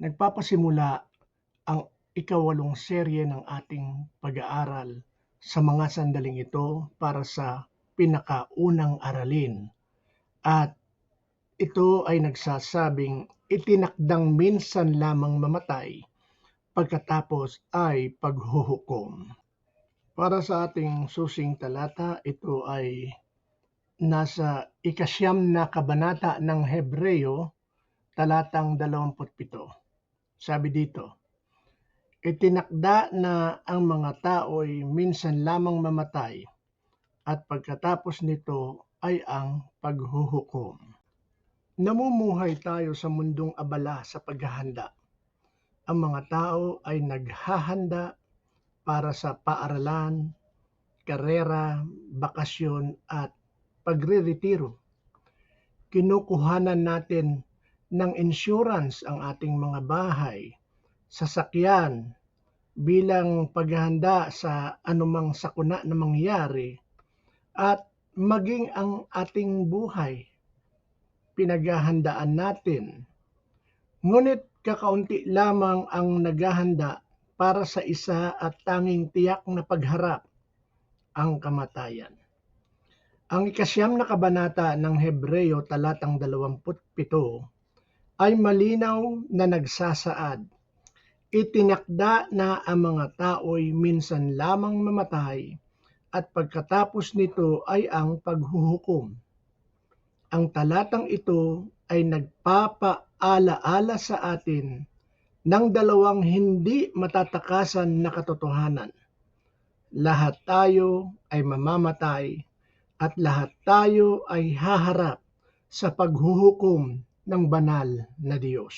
Nagpapasimula ang ikawalong serye ng ating pag-aaral sa mga sandaling ito para sa pinakaunang aralin at ito ay nagsasabing itinakdang minsan lamang mamatay, pagkatapos ay paghuhukom. Para sa ating susing talata, ito ay nasa ika-9 na kabanata ng Hebreo, talatang 27. Sabi dito, itinakda na ang mga tao'y minsan lamang mamatay at pagkatapos nito ay ang paghuhukom. Namumuhay tayo sa mundong abala sa paghahanda. Ang mga tao ay naghahanda para sa paaralan, karera, bakasyon at pagre-retiro. Kinukuhanan natin ng insurance ang ating mga bahay, sasakyan, bilang paghahanda sa anumang sakuna na mangyari at maging ang ating buhay. Pinaghahandaan natin. Ngunit kakaunti lamang ang naghahanda para sa isa at tanging tiyak na pagharap, ang kamatayan. Ang ika-9 na kabanata ng Hebreo talatang 27 ay malinaw na nagsasaad, itinakda na ang mga tao'y minsan lamang mamatay at pagkatapos nito ay ang paghuhukom. Ang talatang ito ay nagpapaalaala sa atin ng dalawang hindi matatakasan na katotohanan. Lahat tayo ay mamamatay at lahat tayo ay haharap sa paghuhukom ng banal na Diyos.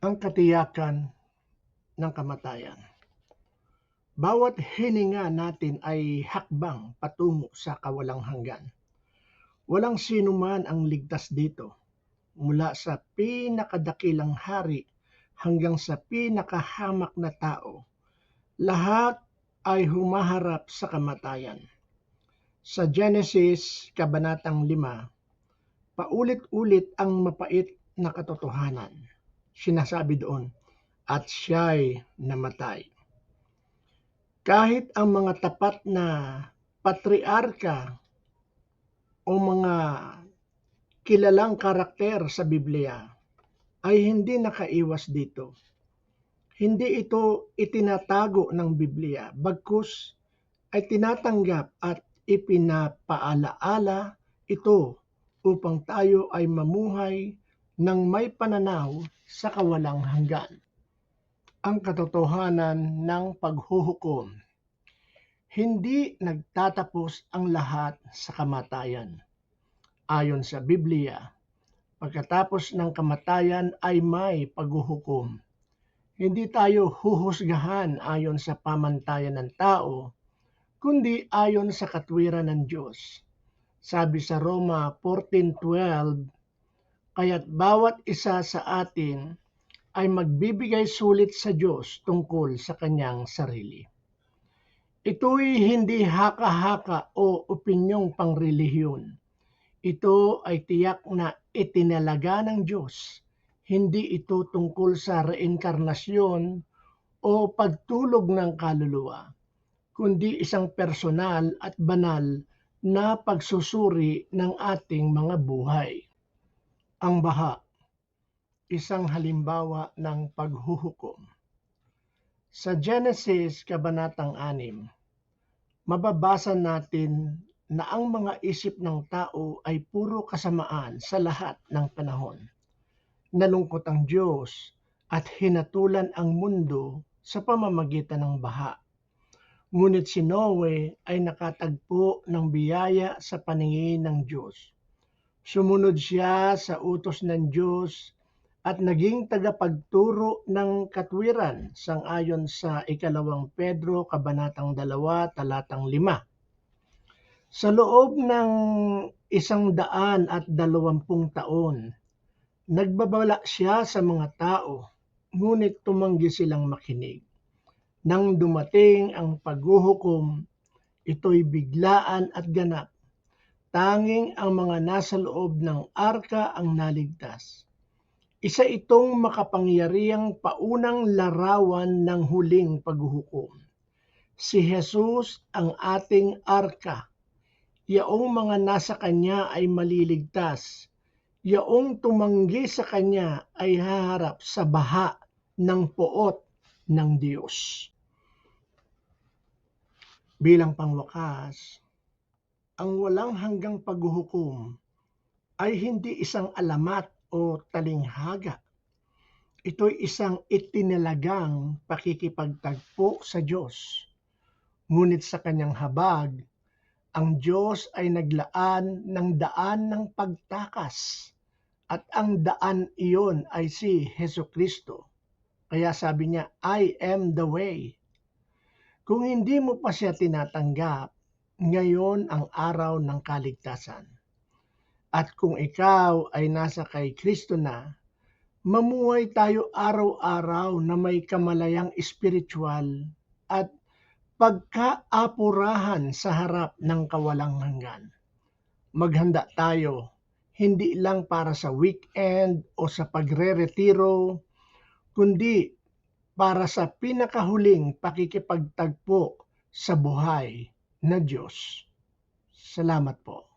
Ang katiyakan ng kamatayan. Bawat hininga natin ay hakbang patungo sa kawalang hanggan. Walang sino man ang ligtas dito, mula sa pinakadakilang hari hanggang sa pinakahamak na tao. Lahat ay humaharap sa kamatayan. Sa Genesis, kabanatang 5, paulit-ulit ang mapait na katotohanan. Sinasabi doon, at siya'y namatay. Kahit ang mga tapat na patriarka o mga kilalang karakter sa Biblia ay hindi nakaiwas dito. Hindi ito itinatago ng Biblia, bagkus ay tinatanggap at ipinapaalaala ito upang tayo ay mamuhay ng may pananaw sa kawalang hanggan. Ang katotohanan ng paghuhukom. Hindi nagtatapos ang lahat sa kamatayan. Ayon sa Biblia, pagkatapos ng kamatayan ay may paghuhukom. Hindi tayo huhusgahan ayon sa pamantayan ng tao, kundi ayon sa katwiran ng Diyos. Sabi sa Roma 14:12, kaya't bawat isa sa atin ay magbibigay sulit sa Diyos tungkol sa kanyang sarili. Ito'y hindi haka-haka o opinyong pangrelihiyon. Ito ay tiyak na itinalaga ng Diyos. Hindi ito tungkol sa reinkarnasyon o pagtulog ng kaluluwa, kundi isang personal at banal na pagsusuri ng ating mga buhay. Ang baha, isang halimbawa ng paghuhukom. Sa Genesis kabanatang 6, mababasa natin na ang mga isip ng tao ay puro kasamaan sa lahat ng panahon. Nalungkot ang Diyos at hinatulan ang mundo sa pamamagitan ng baha. Ngunit si Noe ay nakatagpo ng biyaya sa paningin ng Diyos. Sumunod siya sa utos ng Diyos at naging tagapagturo ng katwiran sangayon sa 2 Pedro kabanatang 2 talatang 5. Sa loob ng 120 taon, nagbabala siya sa mga tao, ngunit tumanggi silang makinig. Nang dumating ang paghuhukom, ito'y biglaan at ganap. Tanging ang mga nasa loob ng arka ang naligtas. Isa itong makapangyarihang paunang larawan ng huling paghuhukom. Si Jesus ang ating arka. Yaong mga nasa kanya ay maliligtas. Yaong tumanggi sa kanya ay haharap sa baha ng poot ng Diyos. Bilang pangwakas, ang walang hanggang paghuhukom ay hindi isang alamat o talinghaga. Ito'y isang itinalagang pakikipagtagpo sa Diyos. Ngunit sa kanyang habag, ang Diyos ay naglaan ng daan ng pagtakas at ang daan iyon ay si Hesukristo. Kaya sabi niya, I am the way. Kung hindi mo pa siya tinatanggap, ngayon ang araw ng kaligtasan. At kung ikaw ay nasa kay Kristo na, mamuhay tayo araw-araw na may kamalayang espiritual at pagkaapurahan sa harap ng kawalang hanggan. Maghanda tayo, hindi lang para sa weekend o sa pagre-retiro, kundi para sa pinakahuling pakikipagtagpo sa buhay na Diyos. Salamat po.